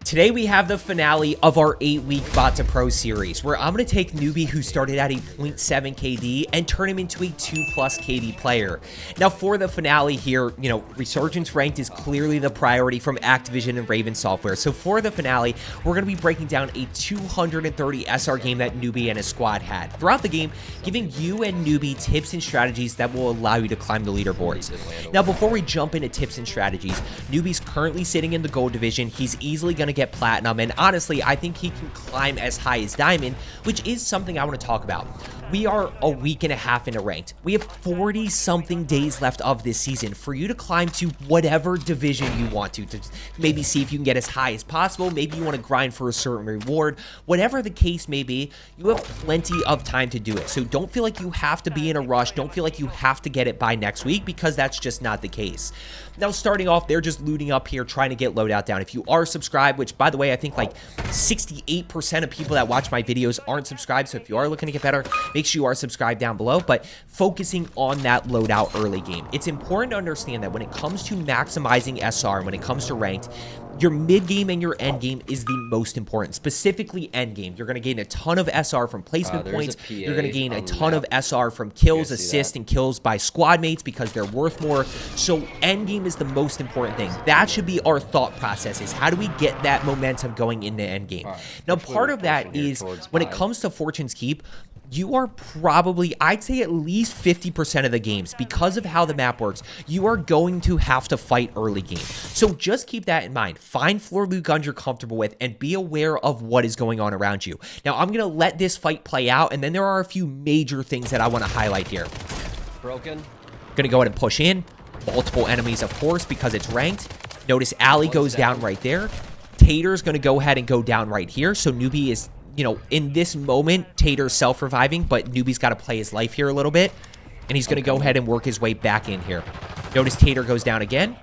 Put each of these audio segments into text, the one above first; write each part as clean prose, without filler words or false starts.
Today we have the finale of our 8-week Bot to Pro series, where I'm going to take Newbie, who started at a 0.7 KD, and turn him into a 2+ KD player. Now for the finale here, Resurgence Ranked is clearly the priority from Activision and Raven Software. So for the finale, we're going to be breaking down a 230 SR game that Newbie and his squad had. Throughout the game, giving you and Newbie tips and strategies that will allow you to climb the leaderboards. Now before we jump into tips and strategies, Newbie's currently sitting in the gold division. He's easily going to get platinum, and honestly I think he can climb as high as diamond, which is something I want to talk about. We are a week and a half into ranked. We have 40 something days left of this season for you to climb to whatever division you want to maybe see if you can get as high as possible. Maybe you want to grind for a certain reward. Whatever the case may be, you have plenty of time to do it. So don't feel like you have to be in a rush. Don't feel like you have to get it by next week, because that's just not the case. Now starting off, they're just looting up here, trying to get loadout down. If you are subscribed, which by the way, I think like 68% of people that watch my videos aren't subscribed. So if you are looking to get better, make sure you are subscribed down below. But focusing on that loadout early game, it's important to understand that when it comes to maximizing SR, when it comes to ranked, your mid game and your end game is the most important. Specifically end game, you're going to gain a ton of SR from placement points. You're going to gain a ton of SR from kills, assists, and kills by squad mates because they're worth more. So end game is the most important thing. That should be our thought process, is how do we get that momentum going into end game. Now part of that is when it comes to Fortune's Keep, you are probably, I'd say at least 50% of the games, because of how the map works, you are going to have to fight early game. So just keep that in mind. Find floor loot guns you're comfortable with and be aware of what is going on around you. Now I'm going to let this fight play out, and then there are a few major things that I want to highlight here. Broken. Going to go ahead and push in. Multiple enemies, of course, because it's ranked. Notice Ali goes down right there. Tater's going to go ahead and go down right here. So Newbie is, in this moment, Tater's self-reviving, but Newbie's got to play his life here a little bit. And he's going to go ahead and work his way back in here. Notice Tater goes down again.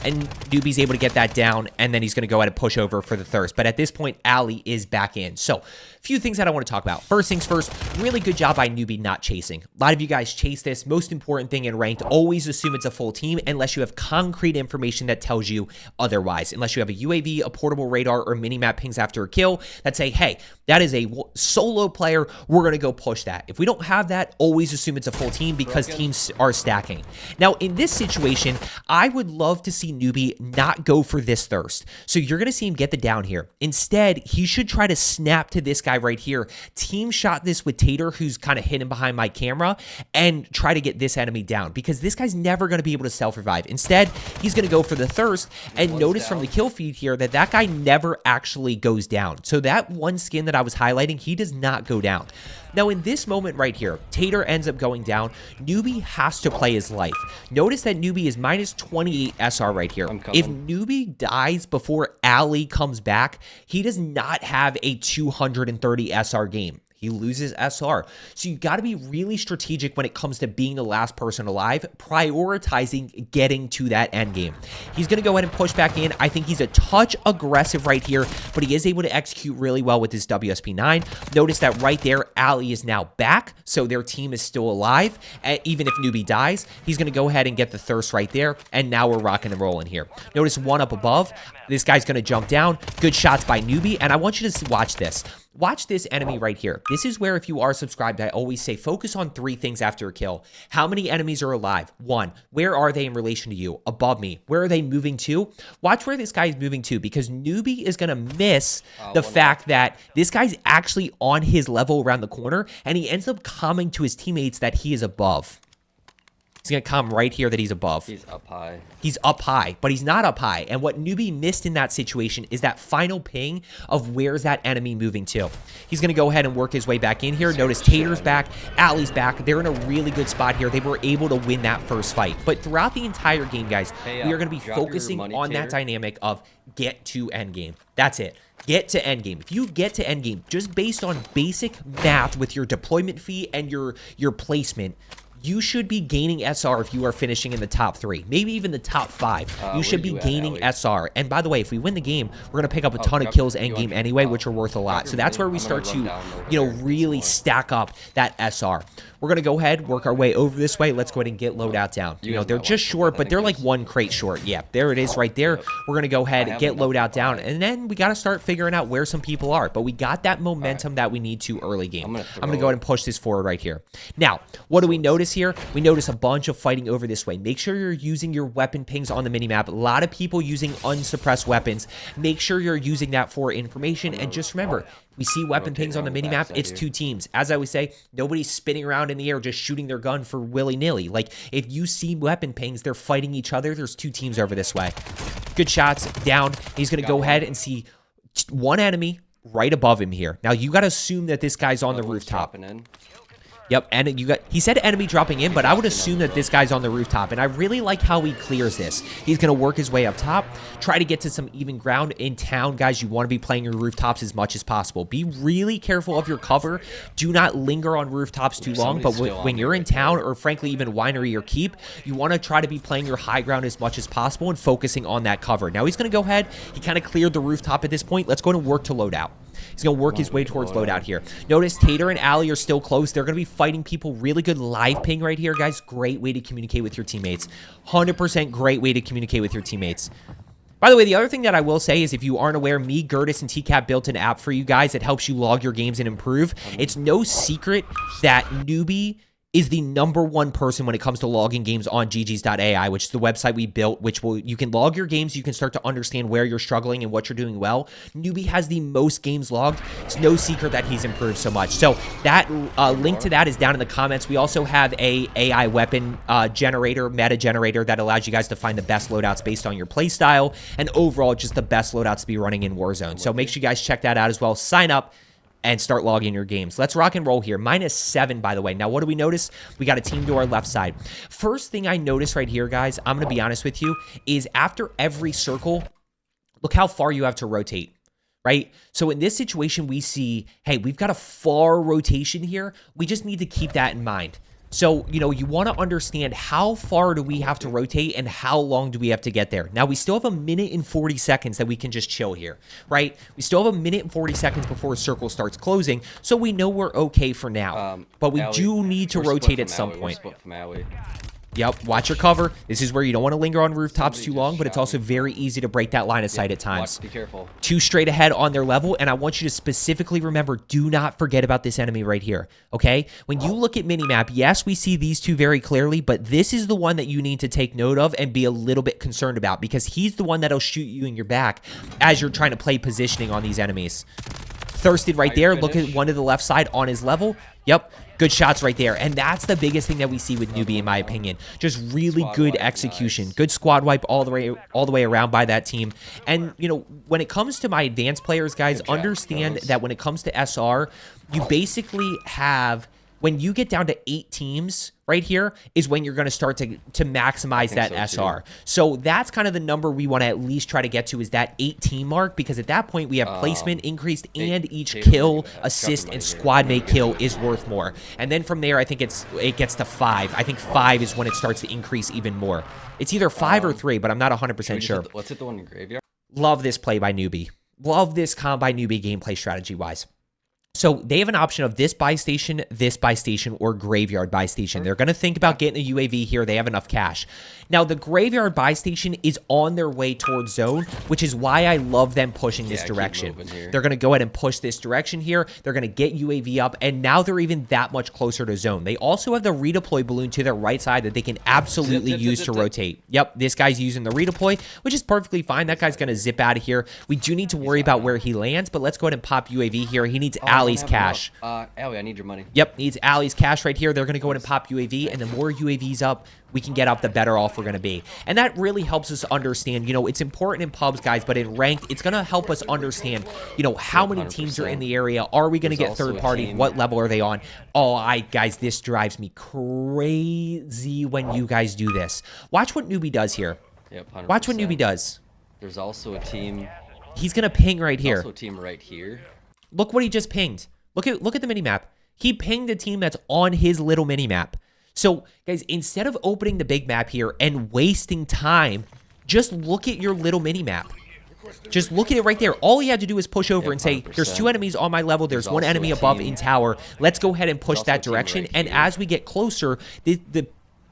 And Newbie's able to get that down, and then he's going to go ahead and push over for the thirst. But at this point, Ali is back in. So, a few things that I want to talk about. First things first, really good job by Newbie not chasing. A lot of you guys chase this. Most important thing in ranked, always assume it's a full team unless you have concrete information that tells you otherwise. Unless you have a UAV, a portable radar, or mini-map pings after a kill that say, hey, that is a solo player, we're going to go push that. If we don't have that, always assume it's a full team, because teams are stacking. Now, in this situation, I would love to see Newbie not go for this thirst. So you're going to see him get the down here. Instead, he should try to snap to this guy right here. Team shot this with Tater, who's kind of hidden behind my camera, and try to get this enemy down, because this guy's never going to be able to self-revive. Instead, he's going to go for the thirst, and notice from the kill feed here that that guy never actually goes down. So that one skin that I was highlighting, he does not go down. Now, in this moment right here, Tater ends up going down. Newbie has to play his life. Notice that Newbie is minus 28 SR right here. If Newbie dies before Ali comes back, he does not have a 230 SR game. He loses SR. So you got to be really strategic when it comes to being the last person alive, prioritizing getting to that end game. He's going to go ahead and push back in. I think he's a touch aggressive right here, but he is able to execute really well with his WSP9. Notice that right there, Ali is now back, so their team is still alive. Even if Newbie dies, he's going to go ahead and get the thirst right there, and now we're rocking and rolling here. Notice one up above. This guy's going to jump down. Good shots by Newbie, and I want you to watch this. Watch this enemy right here. This is where, if you are subscribed, I always say focus on 3 things after a kill. How many enemies are alive? 1, where are they in relation to you? Above me. Where are they moving to? Watch where this guy is moving to, because Newbie is going to miss the fact that this guy's actually on his level around the corner, and he ends up coming to his teammates that he is above. He's going to come right here that he's above. He's up high. He's up high, but he's not up high. And what Newbie missed in that situation is that final ping of where's that enemy moving to. He's going to go ahead and work his way back in here. Notice Tater's back. Ali's back. They're in a really good spot here. They were able to win that first fight. But throughout the entire game, guys, we are going to be focusing on that dynamic of get to endgame. That's it. Get to endgame. If you get to endgame, just based on basic math with your deployment fee and your placement, you should be gaining SR if you are finishing in the top 3, maybe even the top 5. You should be gaining SR. And by the way, if we win the game, we're going to pick up a ton of kills endgame anyway, which are worth a lot. So that's where we start to, you know, really stack up that SR. We're going to go ahead, work our way over this way. Let's go ahead and get loadout down. You know, they're just short, but they're like 1 crate short. Yeah, there it is right there. We're going to go ahead and get loadout down, and then we got to start figuring out where some people are. But we got that momentum that we need to early game. I'm going to go ahead and push this forward right here. Now, what do we notice here? We notice a bunch of fighting over this way. Make sure you're using your weapon pings on the minimap. A lot of people using unsuppressed weapons. Make sure you're using that for information, and just remember, we see weapon pings on the minimap, it's 2 teams. As I always say, nobody's spinning around in the air just shooting their gun for willy-nilly. Like, if you see weapon pings, they're fighting each other. There's 2 teams over this way. Good shots, down. He's going to go ahead and see 1 enemy right above him here. Now, you got to assume that this guy's on the rooftop. Yep, and he said enemy dropping in, but I would assume that this guy's on the rooftop, and I really like how he clears this. He's going to work his way up top, try to get to some even ground in town. Guys, you want to be playing your rooftops as much as possible. Be really careful of your cover. Do not linger on rooftops too long, but when you're in town, or frankly even winery or keep, you want to try to be playing your high ground as much as possible and focusing on that cover. Now he's going to go ahead. He kind of cleared the rooftop at this point. Let's go and work to loadout. He's going to work his way towards loadout here. Notice Tater and Ali are still close. They're going to be fighting people. Really good live ping right here, guys. Great way to communicate with your teammates. 100% great way to communicate with your teammates. By the way, the other thing that I will say is, if you aren't aware, me, Gertis, and TCAP built an app for you guys that helps you log your games and improve. It's no secret that Newbie is the #1 person when it comes to logging games on GGs.ai, which is the website we built, you can log your games, you can start to understand where you're struggling and what you're doing well. Newbie has the most games logged. It's no secret that he's improved so much. So that link to that is down in the comments. We also have a AI weapon generator, meta generator, that allows you guys to find the best loadouts based on your play style, and overall just the best loadouts to be running in Warzone. So make sure you guys check that out as well. Sign up and start logging your games. Let's rock and roll here. -7, by the way. Now, what do we notice? We got a team to our left side. First thing I notice right here, guys, I'm going to be honest with you, is after every circle, look how far you have to rotate, right? So in this situation, we see, hey, we've got a far rotation here. We just need to keep that in mind. So, you know, you want to understand how far do we have to rotate and how long do we have to get there. Now, we still have 1 minute and 40 seconds that we can just chill here, right? We still have 1 minute and 40 seconds before a circle starts closing, so we know we're okay for now. But we do need to rotate at some point. Yep, watch your cover. This is where you don't want to linger on rooftops too long, but it's also very easy to break that line of sight at times. Be careful. 2 straight ahead on their level, and I want you to specifically remember, do not forget about this enemy right here, okay? When you look at minimap, yes, we see these 2 very clearly, but this is the one that you need to take note of and be a little bit concerned about, because he's the one that'll shoot you in your back as you're trying to play positioning on these enemies. Thirsted right there. Look at one to the left side on his level. Yep. Good shots right there. And that's the biggest thing that we see with Newbie, in my opinion. Just really good execution. Good squad wipe all the way around by that team. And, you know, when it comes to my advanced players, guys, understand that when it comes to SR, you basically have, when you get down to 8 teams right here, is when you're going to start to maximize that SR. So that's kind of the number we want to at least try to get to, is that 8 team mark, because at that point we have placement increased, and each kill, assist, and squad mate kill is worth more. And then from there, I think it gets to 5. I think 5 is when it starts to increase even more. It's either 5 or 3, but I'm not 100% sure. Let's hit the one in graveyard. Love this play by Newbie. Love this comp by Newbie gameplay strategy-wise. So they have an option of this buy station, or graveyard buy station. They're going to think about getting a UAV here. They have enough cash. Now, the graveyard buy station is on their way towards zone, which is why I love them pushing this direction. They're going to go ahead and push this direction here. They're going to get UAV up, and now they're even that much closer to zone. They also have the redeploy balloon to their right side that they can absolutely use to rotate. Yep, this guy's using the redeploy, which is perfectly fine. That guy's going to zip out of here. We do need to worry about where he lands, but let's go ahead and pop UAV here. He needs Ali's cash. Ali, I need your money. Yep, needs Ali's cash right here. They're going to go ahead and pop UAV, and the more UAVs up we can get up, the better off we're going to be. And that really helps us understand, you know, it's important in pubs, guys, but in ranked, it's going to help us understand, you know, how many teams are in the area. Are we going to get third party? What level are they on? Oh, guys, this drives me crazy when you guys do this. Watch what Newbie does here. Yep, 100%. Watch what Newbie does. There's also a team. He's going to ping right here. Also a team right here. Look what he just pinged. Look at the mini map. He pinged a team that's on his little mini map. So, guys, instead of opening the big map here and wasting time, just look at your little mini map. Just look at it right there. All you had to do is push over and say, there's 2 enemies on my level. There's 1 enemy above in tower. Let's go ahead and push that direction. And as we get closer,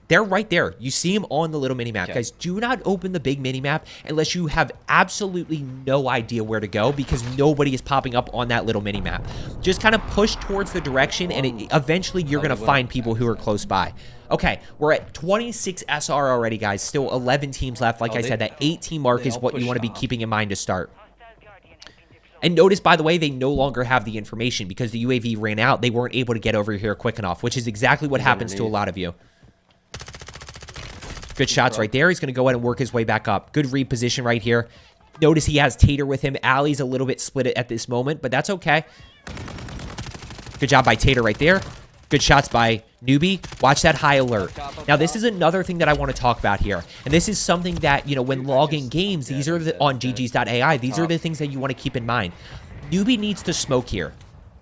they're right there. You see them on the little mini-map. Okay. Guys, do not open the big mini-map unless you have absolutely no idea where to go because nobody is popping up on that little mini-map. Just kind of push towards the direction and eventually you're going to find people who are close by. Okay, we're at 26 SR already, guys. Still 11 teams left. Like I said, that 8-team mark is what you want to be keeping in mind to start. And notice, by the way, they no longer have the information because the UAV ran out. They weren't able to get over here quick enough, which is exactly what happens to a lot of you. Good shots right there. He's going to go ahead and work his way back up. Good read position right here. Notice he has Tater with him. Ali's a little bit split at this moment, but that's okay. Good job by Tater right there. Good shots by Newbie. Watch that high alert. Now, this is another thing that I want to talk about here. And this is something that, you know, when logging games, these are on GGs.ai, these are the things that you want to keep in mind. Newbie needs to smoke here.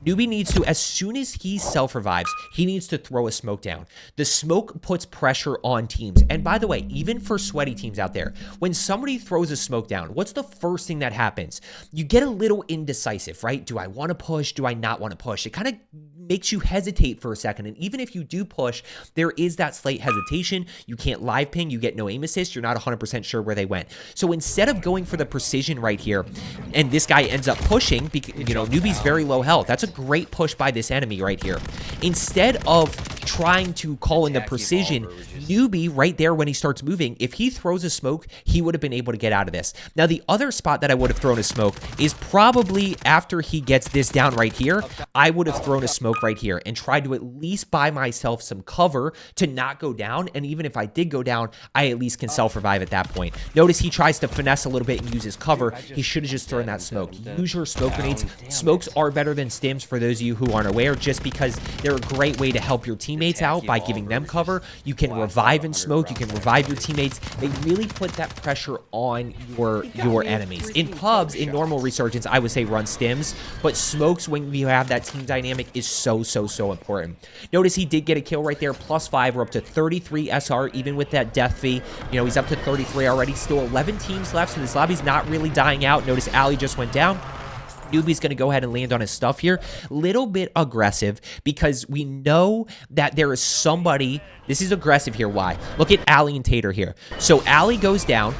Newbie needs to, as soon as he self-revives, he needs to throw a smoke down. The smoke puts pressure on teams. And by the way, even for sweaty teams out there, when somebody throws a smoke down, what's the first thing that happens? You get a little indecisive, right? Do I want to push? Do I not want to push? It kind of makes you hesitate for a second. And even if you do push, there is that slight hesitation. You can't live ping. You get no aim assist. You're not 100% sure where they went. So instead of going for the precision right here, and this guy ends up pushing, because, you know, Newbie's very low health. That's a great push by this enemy right here. Instead of trying to call in the precision, Newbie right there when he starts moving, if he throws a smoke, he would have been able to get out of this. Now, the other spot that I would have thrown a smoke is probably after he gets this down right here. I would have thrown a smoke right here and tried to at least buy myself some cover to not go down. And even if I did go down, I at least can self-revive at that point. Notice he tries to finesse a little bit and use his cover. He should have just thrown that smoke. Use your smoke grenades. Smokes are better than stims for those of you who aren't aware, just because they're a great way to help your teammates out by giving them cover. You can revive in smoke. You can revive your teammates. They really put that pressure on your enemies. In pubs, in normal resurgence, I would say run stims, but smokes, when you have that team dynamic, is so important. Notice he did get a kill right there, +5. We're up to 33 SR, even with that death fee. You know, he's up to 33 already. Still 11 teams left, so this lobby's not really dying out. Notice Ali just went down. Newbie's going to go ahead and land on his stuff here. Little bit aggressive because we know that there is somebody. This is aggressive here. Why? Look at Ali and Tater here. So Ali goes down,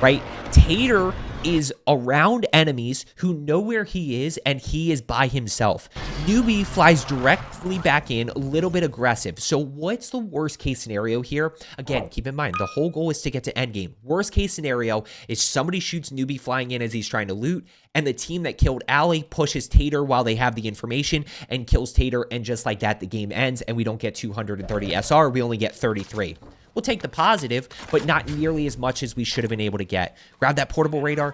right? Tater is around enemies who know where he is, and he is by himself. Newbie flies directly back in, a little bit aggressive. So what's the worst case scenario here? Again, keep in mind, the whole goal is to get to endgame. Worst case scenario is somebody shoots Newbie flying in as he's trying to loot, and the team that killed Ali pushes Tater while they have the information and kills Tater, and just like that, the game ends, and we don't get 230 SR, we only get 33. We'll take the positive, but not nearly as much as we should have been able to get. Grab that portable radar.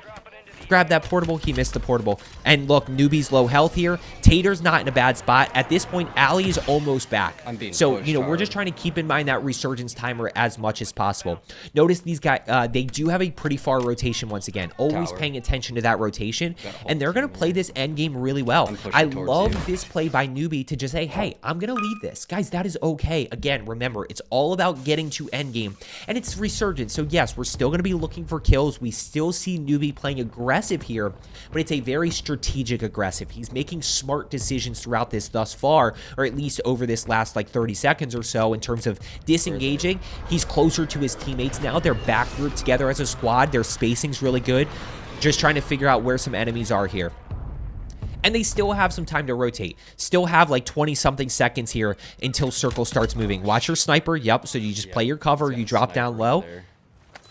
Grab that portable. He missed the portable. And look, Newbie's low health here. Tater's not in a bad spot. At this point, Ali is almost back. So, you know, we're just trying to keep in mind that resurgence timer as much as possible. Notice these guys, they do have a pretty far rotation once again. Always paying attention to that rotation. And they're going to play this end game really well. I love this play by Newbie to just say, hey, I'm going to leave this. Guys, that is okay. Again, remember, it's all about getting to end game. And it's resurgence. So, yes, we're still going to be looking for kills. We still see Newbie playing aggressive here, but it's a very strategic aggressive. He's making smart decisions throughout this thus far, or at least over this last like 30 seconds or so in terms of disengaging. He's closer to his teammates now. They're back grouped together as a squad. Their spacing's really good. Just trying to figure out where some enemies are here. And they still have some time to rotate. Still have like 20-something seconds here until circle starts moving. Watch your sniper. Yep, so you just play your cover. You drop down low.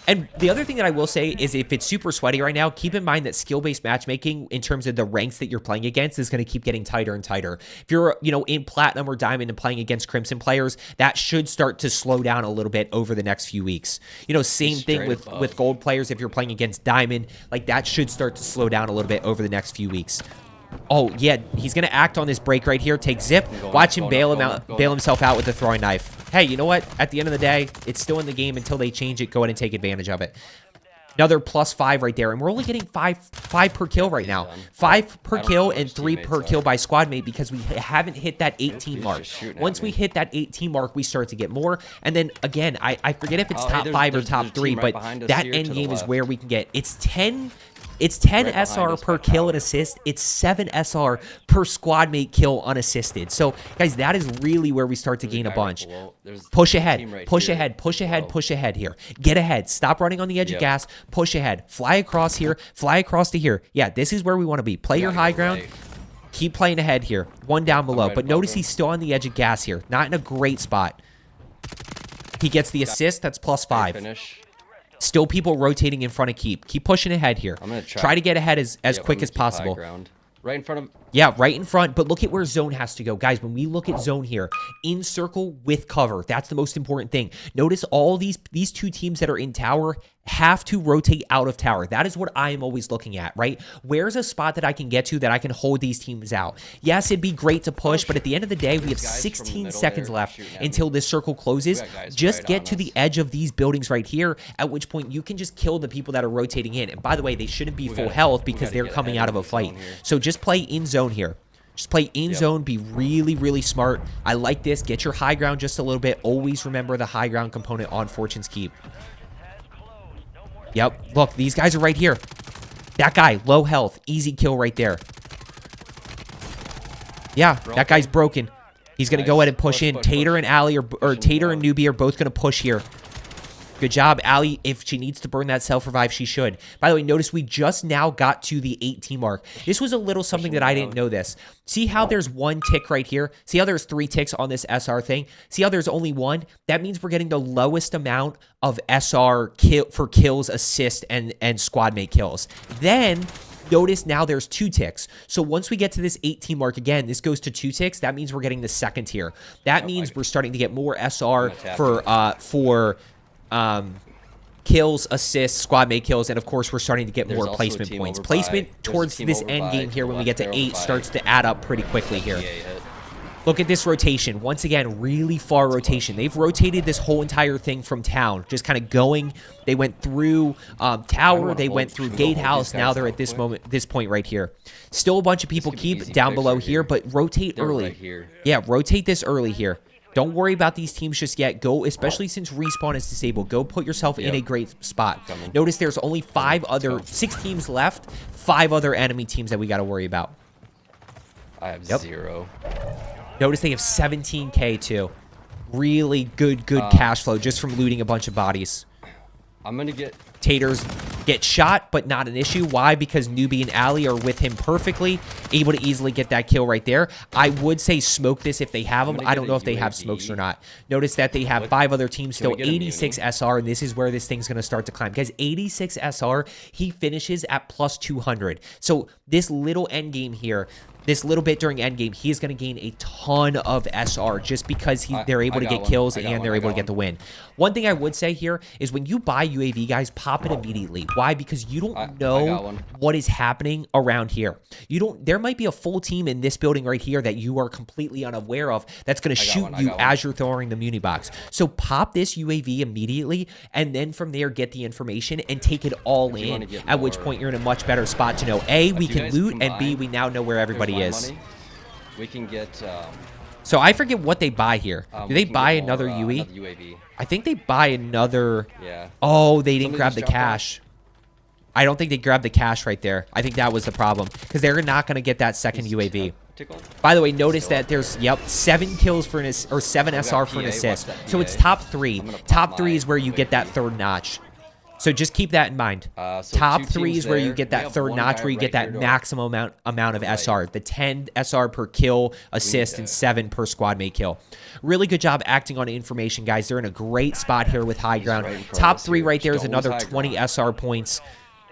And the other thing that I will say is if it's super sweaty right now, keep in mind that skill-based matchmaking in terms of the ranks that you're playing against is going to keep getting tighter and tighter. If you're, you know, in Platinum or Diamond and playing against Crimson players, that should start to slow down a little bit over the next few weeks. You know, same thing with Gold players. If you're playing against Diamond, like that should start to slow down a little bit over the next few weeks. Oh, yeah, he's going to act on this break right here. Take zip. Watch him bail himself out with the throwing knife. Hey, you know what? At the end of the day, it's still in the game until they change it. Go ahead and take advantage of it. Another +5 right there. And we're only getting 5 per kill right now. 5 per kill and 3 per kill by squad mate because we haven't hit that 18 mark. Once we hit that 18 mark, we start to get more. And then, again, I forget if it's top 5 or top 3, but that end game is where we can get. It's 10 SR per kill and assist. It's 7 SR per squad mate kill unassisted. So, guys, that is really where we start to gain a bunch. Push ahead, push ahead, push ahead, push ahead here. Get ahead. Stop running on the edge of gas. Push ahead. Fly across here. Fly across to here. Yeah, this is where we want to be. Play your high ground. Keep playing ahead here. One down below. But notice he's still on the edge of gas here. Not in a great spot. He gets the assist. That's +5. Still people rotating in front of Keep. Keep pushing ahead here. I'm gonna try to get ahead as quick as possible. Right in front of... Yeah, right in front. But look at where zone has to go. Guys, when we look at zone here, in circle with cover. That's the most important thing. Notice all these two teams that are in tower have to rotate out of tower. That is what I am always looking at, right? Where's a spot that I can get to that I can hold these teams out? Yes, it'd be great to push, but at the end of the day, we have 16 seconds left until this circle closes. Just get to the edge of these buildings right here, at which point you can just kill the people that are rotating in. And by the way, they shouldn't be full health because they're coming out of a fight. So just play in zone here. Just play in zone. Be really, really smart. I like this. Get your high ground just a little bit. Always remember the high ground component on Fortune's Keep. Yep. Look, these guys are right here. That guy, low health. Easy kill right there. Yeah, that guy's broken. He's going to go ahead and push in. Tater and Ali or Tater and Newbie are both going to push here. Good job, Ali. If she needs to burn that self-revive, she should. By the way, notice we just now got to the 18 mark. This was a little something that I didn't know this. See how there's 1 tick right here? See how there's 3 ticks on this SR thing? See how there's only 1? That means we're getting the lowest amount of SR for kills, assists, and squad mate kills. Then... notice now there's 2 ticks. So once we get to this 18 mark, again, this goes to 2 ticks. That means we're getting the 2nd tier. That means we're starting to get more SR for kills, assists, squad mate kills, and of course we're starting to get more placement points. Placement towards this end game here when we get to 8 starts to add up pretty quickly here. Look at this rotation. Once again, really far rotation. They've rotated this whole entire thing from town. Just kind of going. They went through tower. They went through gatehouse. Now they're at this point right here. Still a bunch of people keep down below here, but rotate early. Yeah, rotate this early here. Don't worry about these teams just yet. Go, especially since respawn is disabled, go put yourself in a great spot. Notice there's only 6 teams left, 5 other enemy teams that we got to worry about. I have 0. Notice they have 17K too. Really good cash flow just from looting a bunch of bodies. I'm going to get... Taters get shot, but not an issue. Why? Because Newbie and Ali are with him perfectly, able to easily get that kill right there. I would say smoke this if they have them. I don't know if they have smokes or not. Notice that they have 5 other teams still, 86 SR, and this is where this thing's going to start to climb. Guys, 86 SR, he finishes at +200. So this little end game here, this little bit during endgame, he is going to gain a ton of SR just because they're able to get kills and they're able to get the win. One thing I would say here is when you buy UAV, guys, pop it immediately. Why? Because you don't know what is happening around here. There might be a full team in this building right here that you are completely unaware of that's going to shoot you as you're throwing the muni box. So pop this UAV immediately, and then from there get the information and take it all in, at which point you're in a much better spot to know, A, we can loot, and B, we now know where everybody is. We can get so I forget what they buy here. Do they buy another UE? UAV. I think they buy another. Yeah. Oh, they didn't grab the cash. I don't think they grabbed the cash right there. I think that was the problem because they're not going to get that second UAV. By the way, notice that there's 7 kills for an or 7 SR for an assist. So it's top 3. Top 3 is where you get that 3rd notch. So just keep that in mind. Top 3 is where you get that 3rd notch, where you get that maximum amount of SR. The 10 SR per kill, assist, and 7 per squad mate kill. Really good job acting on information, guys. They're in a great spot here with high ground. Top 3 right there is another 20 SR points.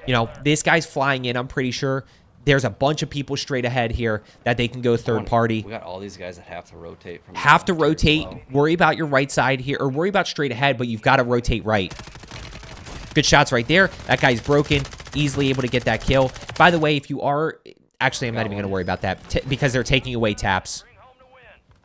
You know, this guy's flying in, I'm pretty sure. There's a bunch of people straight ahead here that they can go third party. We got all these guys that have to rotate. Have to rotate. Worry about your right side here, or worry about straight ahead, but you've got to rotate right. Good shots right there. That guy's broken. Easily able to get that kill. By the way, if you are... Actually, I'm not even going to worry about that because they're taking away taps.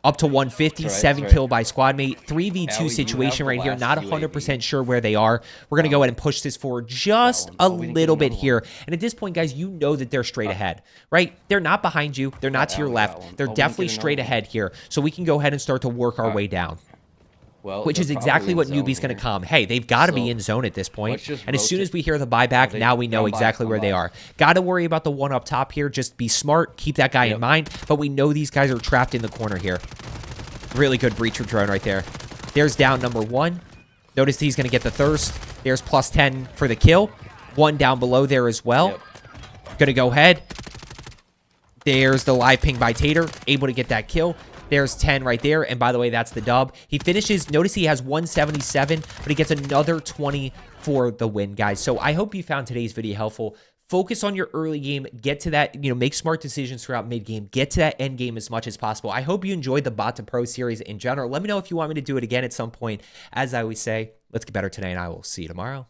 Up to 150, That's right, 7 that's right. kill by squad mate. 3v2 Allie, you situation have right the here. last Not UAV. 100% sure where they are. We're going to go ahead and push this forward just one. a Oh, we didn't get little bit another here. And at this point, guys, you know that they're straight ahead, right? They're not behind you. They're not to your Allie got left. one. They're Oh, we didn't definitely get another straight one. ahead here. So we can go ahead and start to work our way down. Well, Which they're is exactly probably what in zone Newbie's going to here. come. Hey, they've got to be So, in zone at this point. let's just And as soon rotate. as we hear the buyback, they now we know come by, exactly come where they by. are. Got to worry about the one up top here. Just be smart. Keep that guy in Yep. mind. But we know these guys are trapped in the corner here. Really good breacher drone right there. There's down number 1. Notice he's going to get the thirst. There's plus 10 for the kill. 1 down below there as well. Yep. Going to go ahead. There's the live ping by Tater. Able to get that kill. There's 10 right there. And by the way, that's the dub. He finishes. Notice he has 177, but he gets another 20 for the win, guys. So I hope you found today's video helpful. Focus on your early game. Get to that, make smart decisions throughout mid game. Get to that end game as much as possible. I hope you enjoyed the Bot to Pro series in general. Let me know if you want me to do it again at some point. As I always say, let's get better today, and I will see you tomorrow.